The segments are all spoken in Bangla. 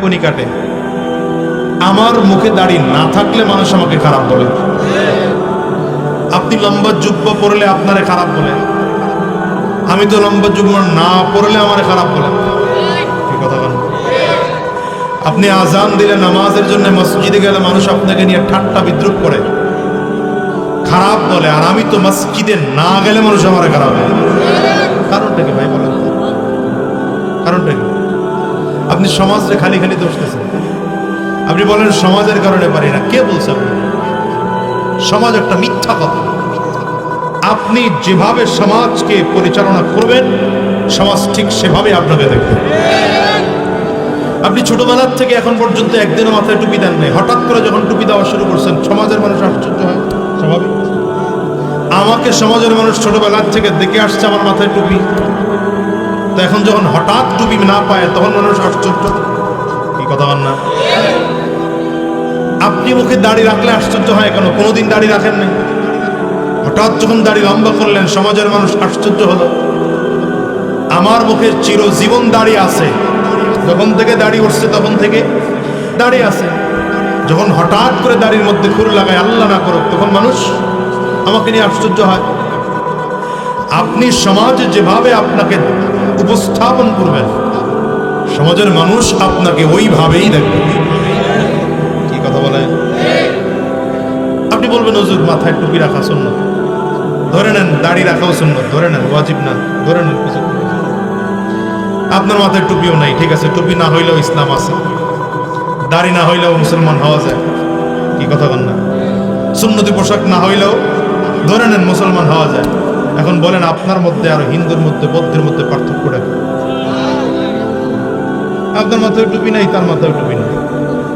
টিপ্পনি কাটে, আমার মুখে দাড়ি না থাকলে মানুষ আমাকে খারাপ বলে। আপনি লম্বা জুব্বা পরলে আপনারে খারাপ বলে, আমি তো লম্বা জুব্বা না পরলে আমারে খারাপ বলে। কি কথা বলেন? আপনি আজান দিলে নামাজের জন্য মসজিদে গেলে মানুষ আপনাকে নিয়ে ঠাট্টা বিদ্রুপ করে, খারাপ বলে, আর আমি তো মসজিদে না গেলে মানুষ আমারে খারাপ বলে। কারণটা কি ভাই বলেন? কারণটা কি? আপনি সমাজে খালি খালি দোষ দিচ্ছেন। আপনি বলেন সমাজের কারণে পারি না। কে বলছে? সমাজ একটা মিথ্যা কথা। আপনি যেভাবে সমাজকে পরিচালনা করবেন, সমাজ ঠিক সেভাবে আপনাকে দেখবে। আপনি ছোটবেলার থেকে এখন পর্যন্ত একদিনও মাথায় টুপি দেন নাই, হঠাৎ করে যখন টুপি দেওয়া শুরু করছেন, সমাজের মানুষ আশ্চর্য হয়। স্বাভাবিক। আমাকে সমাজের মানুষ ছোটবেলার থেকে দেখে আসছে আমার মাথায় টুপি, তো এখন যখন হঠাৎ টুপি না পায় তখন মানুষ আশ্চর্য। কি কথা বল না? আপনি মুখে দাড়ি রাখলে আশ্চর্য হয় কেন? কোনোদিন দাড়ি রাখেন নাই, হঠাৎ যখন দাড়ি লম্বা করলেন সমাজের মানুষ আশ্চর্য হলো। আমার মুখে চিরজীবন দাড়ি আছে, যখন থেকে দাড়ি উঠছে তখন থেকে দাড়ি আছে। যখন হঠাৎ করে দাড়ির মধ্যে খুর লাগায়, আল্লাহ না করুক, তখন মানুষ আমাকে নিয়ে আশ্চর্য হয়। আপনি সমাজে যেভাবে আপনাকে উপস্থাপন করবেন, সমাজের মানুষ আপনাকে ওইভাবেই দেখবে। কি কথা বলেন? আপনি বলবেন হুজুর মাথায় টুপি রাখা সুন্নাত, ধরে নেন দাড়ি রাখাও সুন্নাত, ধরে নেন ওয়াজিব না, ধরে নেন কিছু। আপনার মাথায় টুপিও নাই, ঠিক আছে, টুপি না হইলেও ইসলাম আছে, দাড়ি না হইলেও মুসলমান হওয়া যায়। কি কথা বল না? সুন্নতি পোশাক না হইলেও ধরে নেন মুসলমান হওয়া যায়। এখন বলেন আপনার মধ্যে আর হিন্দুর মধ্যে, বৌদ্ধের মধ্যে পার্থক্যটা কি? আপনার মাথায় টুপি নাই, তার মাথায় টুপি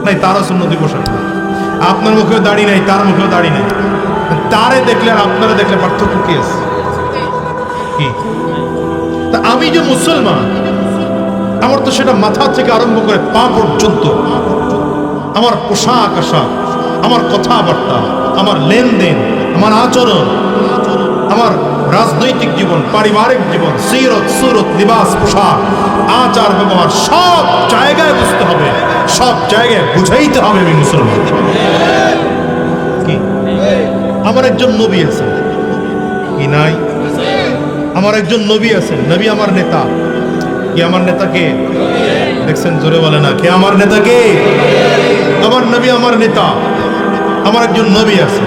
নাই, তারও সুন্নতি পোশাক নাই। আপনার মুখেও দাড়ি নাই, তার মুখেও দাড়ি নাই। তারে দেখলে আর আপনারা দেখলে পার্থক্য কি আছে? কি? তা আমি যে মুসলমান, আমার তো সেটা মাথা থেকে আরম্ভ করে পা পর্যন্ত, আমার পোশাক আশাক, আমার কথাবার্তা, আমার লেনদেন, আমার আচরণ, আমার রাজনৈতিক জীবন, পারিবারিক জীবন, সিরত সুরত, লিবাস, পোশাক, আচার ব্যবহার, সব জায়গায় বুঝতে হবে, সব জায়গায় বুঝাইতে হবে আমি মুসলমান। কি? আমার একজন নবী আছেন কি নাই? আমার একজন নবী আছেন, নবী আমার নেতা। কি আমার নেতা কে? দেখছেন? জোরে বলে না। কে আমার নেতা? কে? আমার নবী আমার নেতা। আমার একজন নবী আছে,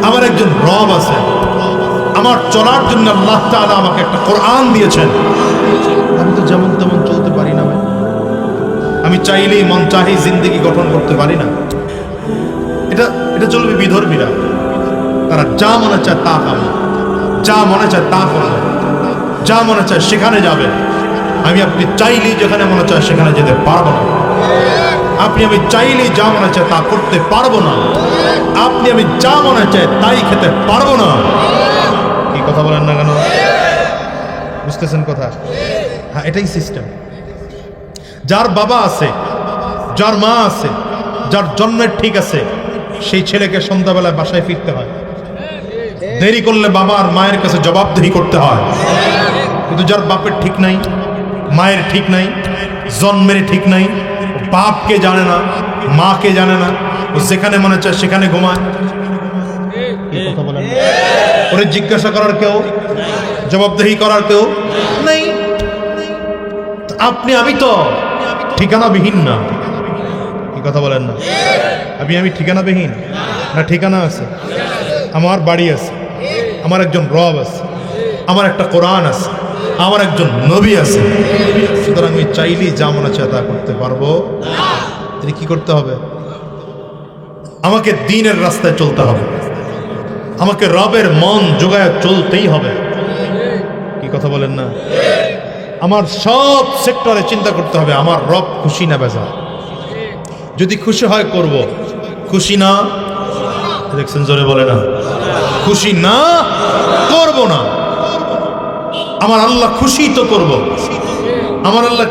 আমার একজন রব আছে। আমার চলার জন্য আল্লাহ তাআলা আমাকে একটা কোরআন দিয়েছেন। আমি তো যেমন তেমন চলতে পারি না ভাই। আমি চাইলেই মন চাহি জিন্দেগি গঠন করতে পারি না। এটা চলবে বিধর্মীরা, তারা যা মনে চায় তা খাবে, যা মনে চায় তা করবে, যা মনে চায় সেখানে যাবে। আপনি চাইলেই যেখানে মনে চায় সেখানে যেতে পারবো না। আমি চাইলেই যা মনে চায় তা করতে পারবো না। আমি যা মনে চায় তাই খেতে পারবো না। কি কথা বলেন না কেন? বুঝতেছেন কথা? হ্যাঁ, এটাই সিস্টেম। যার বাবা আছে, যার মা আছে, যার জন্মের ঠিক আছে, সেই ছেলেকে সন্ধ্যাবেলায় বাসায় ফিরতে হয়। দেরি করলে বাবা আর মায়ের কাছে জবাবদিহি করতে হয়। কিন্তু যার বাপের ঠিক নাই, মায়ের ঠিক নাই, জন্মের ঠিক নাই, বাপকে জানে না, মাকে জানে না, ও যেখানে মনে চায় সেখানে ঘুমায়। কথা বলেন? ওরে জিজ্ঞাসা করার কেউ, জবাবদিহি করার কেউ নেই। আমি তো ঠিকানাবিহীন না। কি কথা বলেন না? আমি ঠিকানাবিহীন না? ঠিকানা আছে, আমার বাড়ি আছে, আমার একজন রব আছে, আমার একটা কোরআন আছে, আমার একজন নবী আছে। সুতরাং আমি চাইলেই যা মনে চায় তা করতে পারবো। কি করতে হবে? আমাকে দ্বীনের রাস্তায় চলতে হবে, আমাকে রবের মন জোগায় চলতেই হবে। কি কথা বলেন না? আমার সব সেক্টরে চিন্তা করতে হবে আমার রব খুশি না বেজার। যদি খুশি হয় করব, খুশি না, দেখছেন জোরে বলে না, খুশি না করব না। আমার আল্লাহ খুশি তো করব। আমার আল্লাহ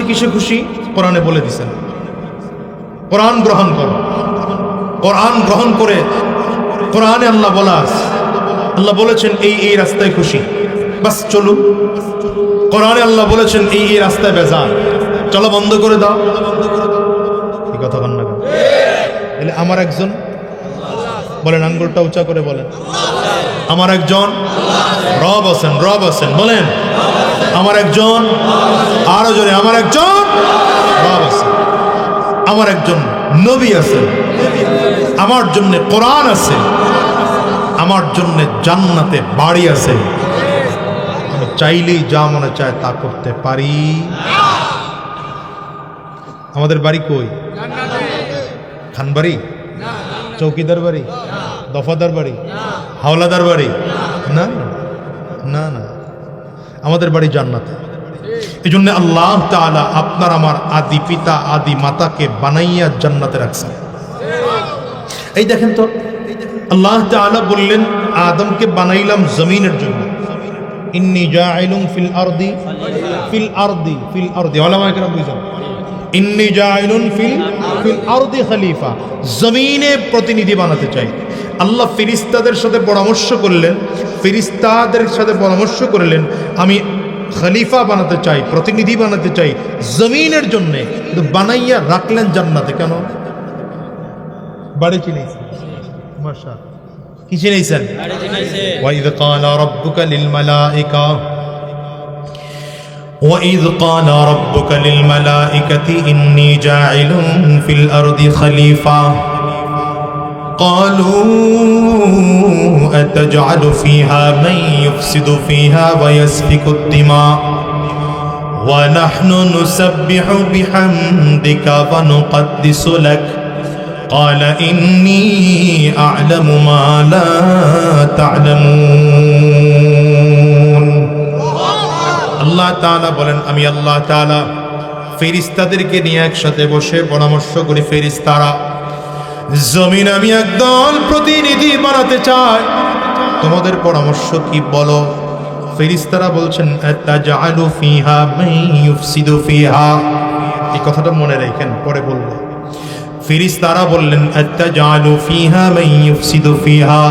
কিসে খুশি? কোরআনে বলে দিছেন। কোরআন গ্রহণ করো, কোরআন গ্রহণ করে কোরআনে আল্লাহ আল্লাহ বলেছেন এই রাস্তায় খুশি, বাস চলুন। কোরআনে আল্লাহ বলেছেন এই রাস্তায় বেজার, চলো বন্ধ করে দাও, এই কথা বল না। তাহলে আমার একজন বলেন, আঙ্গুলটা উঁচা করে বলেন, আমার একজন রব আছেন, রব আছেন বলেন, আমার একজন, আরো জোরে, আমার একজন রব আছেন, আমার একজন নবী আছেন, আমার জন্য কোরআন আছে, আমার জন্য জান্নাতে বাড়ি আছে। আমি চাইলেই যা মনে চায় তা করতে পারি। আমাদের বাড়ি কই? খান বাড়ি, চৌকিদার বাড়ি, দফাদার বাড়ি, হাওলাদার বাড়ি? না না না, আমাদের বাড়ি জান্নাতে। এই জন্য আল্লাহ তাআলা আপনার আমার আদি পিতা আদি মাতাকে বানাইয়া জান্নাতে রাখছেন। এই দেখেন তো, আল্লাহ তাআলা বললেন আদমকে বানাইলাম জমিনের জন্য। ইন্নী জাইলুন ফিল আরদি, ফিল আরদি, ফিল আরদি, ওলামায়ে কেরাম বুঝেন, ইন্নী জাইলুন ফিল আরদি খলিফা, জমিনে প্রতিনিধি বানাতে চাই। আল্লাহ ফেরেশতাদের সাথে পরামর্শ করলেন, ফেরেশতাদের সাথে পরামর্শ করলেন আমি খলিফা বানাতে চাই, প্রতিনিধি বানাতে চাই জমিনের জন্য। বানাইয়া রাখলেন জান্নাতে। কেন? বাড়ি চিনাইছেন, মাশাআল্লাহ, কি চিনাইছেন? ওয়াইদ ক্বালা রাব্বুকা লিল মালাইকা, وَإِذْ قَالَ رَبُّكَ لِلْمَلَائِكَةِ إِنِّي جَاعِلٌ فِي الْأَرْضِ خَلِيفَةً قَالُوا أَتَجْعَلُ فِيهَا مَن يُفْسِدُ فِيهَا وَيَسْفِكُ الدِّمَاءَ وَنَحْنُ نُسَبِّحُ بِحَمْدِكَ وَنُقَدِّسُ لَكَ قَالَ إِنِّي أَعْلَمُ مَا لَا تَعْلَمُونَ। আল্লাহ তাআলা বলেন, আমি আল্লাহ তাআলা ফেরেশতাদেরকে নিয়ে একসাথে বসে পরামর্শ করি, ফেরেশতারা জমিন আমি একদল প্রতিনিধি বানাতে চাই, তোমাদের পরামর্শ কি বলো? ফেরেশতারা বলছেন আতাজআলু ফিহা মান ইউফসিদু ফিহা, এই কথাটা মনে রাখেন, পরে বলবো। ফেরেশতারা বললেন আতাজআলু ফিহা মান ইউফসিদু ফিহা,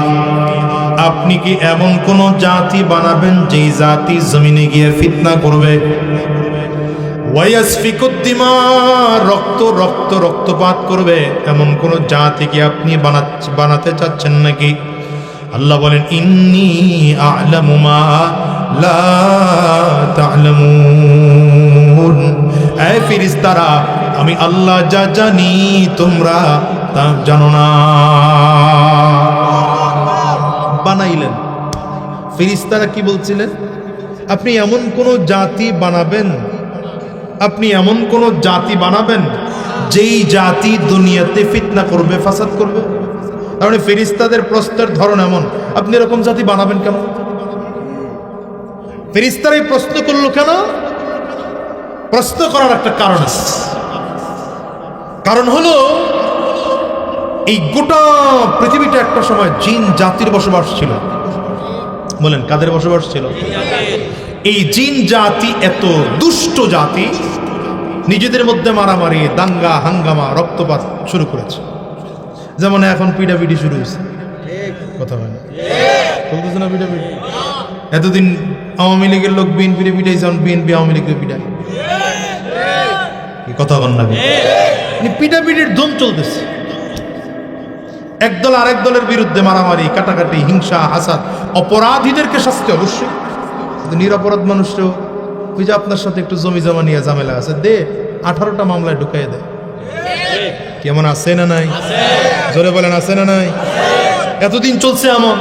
আপনি কি এমন কোন জাতি বানাবেন যেই জাতি জমিনে গিয়ে ফিতনা করবে? ওয়ায়াসফিকুদ দিমা, রক্ত রক্ত রক্তপাত করবে, এমন কোন জাতি কি আপনি বানাতে চাচ্ছেন নাকি? আল্লাহ বলেন ইন্নী আ'লামু মা লা তা'লামুন, এই ফেরেশতারা আমি আল্লাহ যা জানি তোমরা তা জানো না। বানাইলেন ফেরেশতারা কি বলছিলেন? আপনি এমন কোন জাতি বানাবেন, আপনি এমন কোন জাতি বানাবেন যেই জাতি দুনিয়াতে ফিতনা করবে, ফাসাদ করবে। তাহলে ফেরেশতাদের প্রশ্নের ধরন এমন, আপনি এরকম জাতি বানাবেন কেন? ফেরেশতারা এই প্রশ্ন করলো কেন? প্রশ্ন করার একটা কারণ আছে। কারণ হলো এই গোটা পৃথিবীটা একটা সময় জিন জাতির বসবাস ছিল। বলেন কাদের বসবাস ছিল? এই জিন জাতি এত দুষ্ট জাতি, নিজেদের মধ্যে মারামারি, দাঙ্গা হাঙ্গামা, রক্তপাত শুরু করেছে। যেমন এখন পিটাপিটি শুরু হয়েছে, কথা হয় না, বলতেছে না পিটাপিটি। এতদিন আওয়ামী লীগের লোক বিএনপি পিটাইছে, বিএনপি আওয়ামী লীগকে পিটায়, কথা বল না, পিটাপিটির ধুম চলতেছে। একদল আরেক দলের বিরুদ্ধে মারামারি, কাটাকাটি, হিংসা, হাসাদ। অপরাধীদেরকে শাস্তি অবশ্যই, নিরপরাধ মানুষও ওই যে আপনার সাথে একটু জমি জমা নিয়ে ঝামেলা আছে, দে 18টা মামলায় ঢুকাই দেয়। কেমন আছে না নাই? জোরে বলেন আছে না নাই? এতদিন চলছে এমন।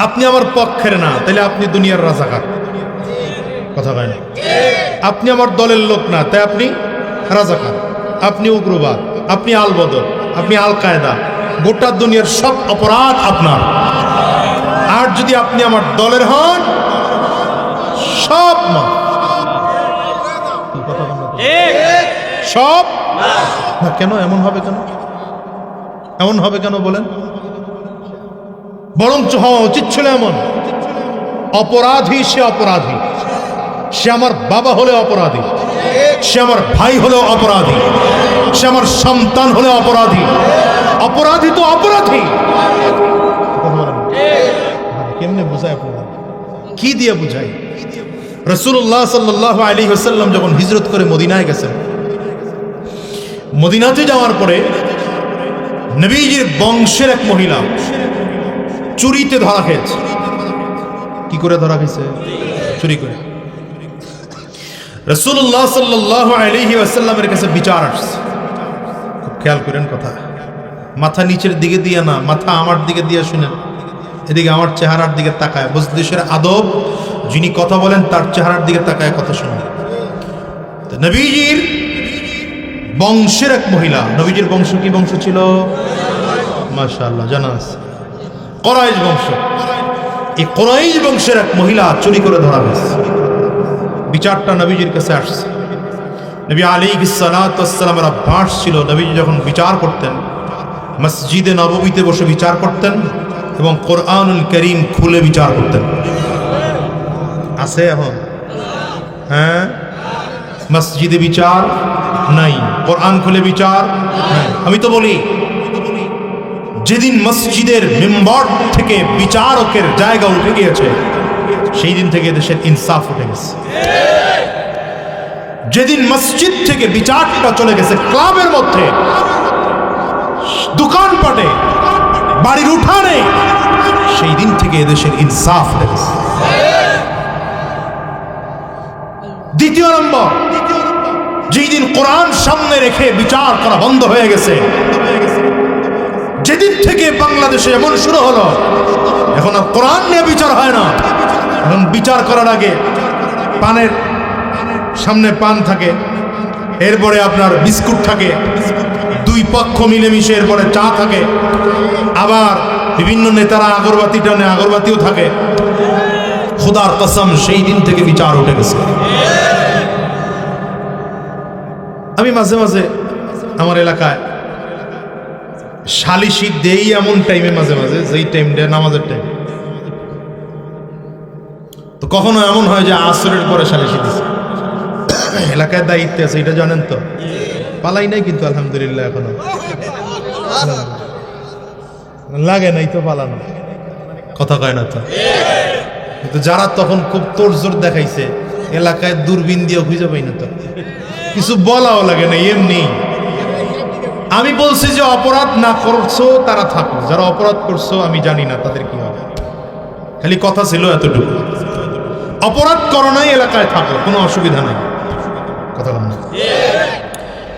আপনি আমার পক্ষের না, তাহলে আপনি দুনিয়ার রাজাকার, কথা হয় না। আপনি আমার দলের লোক না, তাই আপনি রাজাকার, আপনি উগ্রবাদ, আপনি আল বদর, আপনি আল কায়দা, গোটা দুনিয়ার সব অপরাধ আপনার। আর যদি আপনি আমার দলের হন, সব সব না। কেন এমন হবে? কেন এমন হবে? কেন বলেন? বরঞ্চ হওয়া উচিত ছিল এমন, অপরাধী সে অপরাধী, সে আমার বাবা হলে অপরাধী, সে আমার ভাই হলেও অপরাধী, সে আমার সন্তান হলে অপরাধী। অপরাধী তো অপরাধী। কেমনে বুঝায়? কি দিয়ে বুঝাই? রাসূলুল্লাহ সাল্লাল্লাহু আলাইহি ওয়াসাল্লাম যখন হিজরত করে মদিনায় গেছেন, মদিনাতে যাওয়ার পরে নবীজির বংশের এক মহিলা চুরিতে ধরা খেয়েছে। কি করে ধরা খেয়েছে? চুরি করে। রাসূলুল্লাহ সাল্লাল্লাহু আলাইহি ওয়াসাল্লামের কাছে বিচার আসছে। খুব খেয়াল করেন কথা, মাথা নিচের দিকে দিয়ে না, মাথা আমার দিকে দিয়ে শুনেন, এদিকে আমার চেহারার দিকে তাকায়। মজলিসের আদব, যিনি কথা বলেন তার চেহারার দিকে তাকায় কথা শুনেন। তো নবীজির বংশের এক মহিলা, নবীজির বংশ কি বংশ ছিল? মাশাআল্লাহ, জানা আছে, কুরাইশ বংশ। এই কুরাইশ বংশের এক মহিলা চুরি করে ধরা হয়েছে। বিচারটা নবীজির কাছে আসছে। নবী আলাইহিস সালাতু ওয়াস সালামের অভ্যাস ছিল, নবীজি যখন বিচার করতেন মসজিদে নববীতে বসে বিচার করতেন এবং কোরআনুল কারীম খুলে বিচার করতেন। আছে এখন? হ্যাঁ, মসজিদে বিচার নাই, কোরআন খুলে বিচার নাই। আমি তো বলি, যেদিন মসজিদের মেম্বার থেকে বিচারকের জায়গা উঠে গিয়েছে, সেই দিন থেকে দেশের ইনসাফ উঠে গেছে। যেদিন মসজিদ থেকে বিচারটা চলে গেছে ক্লাবের মধ্যে, দোকানপাটে, বাড়ির উঠানে, সেই দিন থেকে এদেশের ইনসাফ উঠে গেছে। দ্বিতীয় নম্বর, যেই দিন কোরআন সামনে রেখে বিচার করা বন্ধ হয়ে গেছে, যেদিন থেকে বাংলাদেশে এমন শুরু হলো, এখন আর কোরআন নিয়ে বিচার হয় না। এখন বিচার করার আগে পানের সামনে পান থাকে, এরপরে আপনার বিস্কুট থাকে, দুই পক্ষ মিলেমিশে এরপরে চা থাকে, আবার বিভিন্ন নেতারা আগরবাতি টানে, আগরবাতিও থাকে। খোদার কসম, সেই দিন থেকে বিচার উঠে গেছে। আমি মাঝে মাঝে আমার এলাকায় সালিশি দেই এমন টাইমে, মাঝে মাঝে যেই টাইমটা নামাজের টাইম, তো কখনো এমন হয় যে আসরের পরে সালিশি দিচ্ছে। এলাকায় দায়িত্বে আছে, এটা জানেন তো। পালাই নাই কিন্তু আলহামদুলিল্লাহ, এখনো লাগে নাই তো পালানো, কথা কয় না তো। কিন্তু যারা তখন খুব তোড়জোড় দেখাইছে, এলাকায় দূরবীন দিয়ে খুঁজে পাই না তো, কিছু বলাও লাগে না, এমনি। আমি বলছি যে অপরাধ না করছো তারা থাকো, যারা অপরাধ করছো আমি জানি না তাদের কি হবে, খালি কথা ছিল এতটুকু। অপরাধ করো নাই, এলাকায় থাকো, কোনো অসুবিধা নাই, কথা বল না।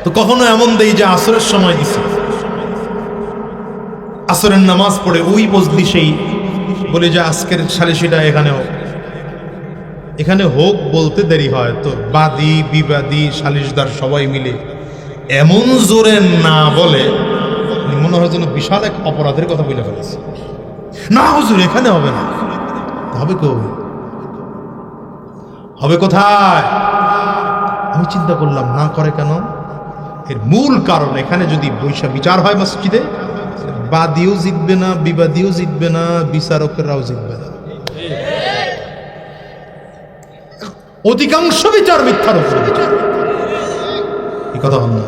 তো কখনো এমন দেই যে আসরের সময় দিছে, আসরের নামাজ পড়ে ওই বজলি সেই বলে যে আজকের সালিশিটা এখানে হোক বলতে দেরি হয়, তো বাদী বিবাদী সালিশদার সবাই মিলে এমন জোরে না বলে মনে হয় যেন বিশাল এক অপরাধের কথা বলে ফেলেছে। না হুজুর, এখানে হবে না, হবে কই, হবে কোথায়? আমি চিন্তা করলাম, না করে কেন? এর মূল কারণ, এখানে যদি বৈশা বিচার হয় মসজিদে, বাদীও জিতবে না, বিবাদীও জিতবে না, বিচারকেরাও জিতবে না। অধিকাংশ বিচার মিথ্যার উপরে বিচার, এই কথা বল না।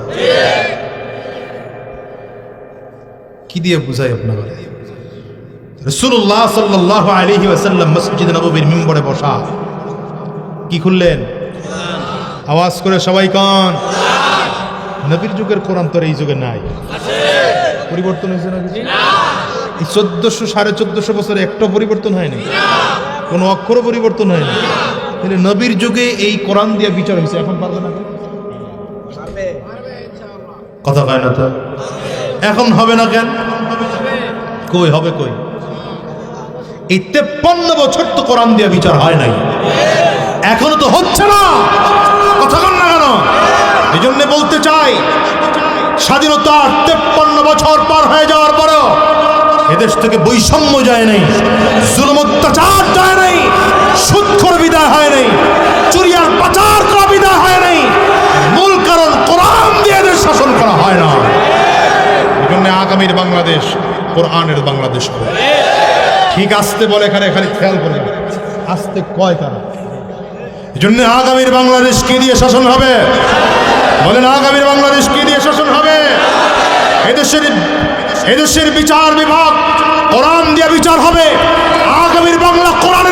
কি দিয়ে বুঝাই আপনার? রাসূলুল্লাহ সাল্লাল্লাহু আলাইহি ওয়াসাল্লাম মসজিদ নববীর মিম্বরে বসা, কি খুললেন? আওয়াজ করে সবাই কান। নবীর যুগের কোরআন তো এই যুগে নাই, পরিবর্তন হয়েছে না কিছু? এই 1400-1450 বছরে একটা পরিবর্তন হয়নি, কোনো অক্ষর পরিবর্তন হয়নি। তাহলে নবীর যুগে এই কোরআন দিয়ে বিচার হয়েছে, এখন পারবে না? কথা কয় না তো, এখন হবে না কেন? কই হবে, কই? এই 53 বছর তো কোরআন দিয়ে বিচার হয় নাই, এখনো তো হচ্ছে না, কথা কন না কেন? এই জন্য বলতে চাই, স্বাধীনতার 53 বছর পার হয়ে যাওয়ার পরেও এদেশ থেকে বৈষম্য যায় নাই, জুলুম অত্যাচার যায় নাই, সুদখোর বিদায় হয় নাই, চুরি আর পাচার করা বিদায় হয় নাই। মূল কারণ, কোরআন দিয়ে এদের শাসন করা হয় না। এই জন্য আগামীর বাংলাদেশ কোরআনের বাংলাদেশ হবে। ঠিক আসতে বলে, এখানে খালি খেয়াল করে, আসতে কয় কারণ। এই জন্য আগামীর বাংলাদেশ কে দিয়ে শাসন হবে? বলেন, আগামীর বাংলাদেশ কে দিয়ে শাসন হবে? এদেশের বিচার বিভাগ কোরআন দিয়ে বিচার হবে। আগামীর বাংলা কোরআন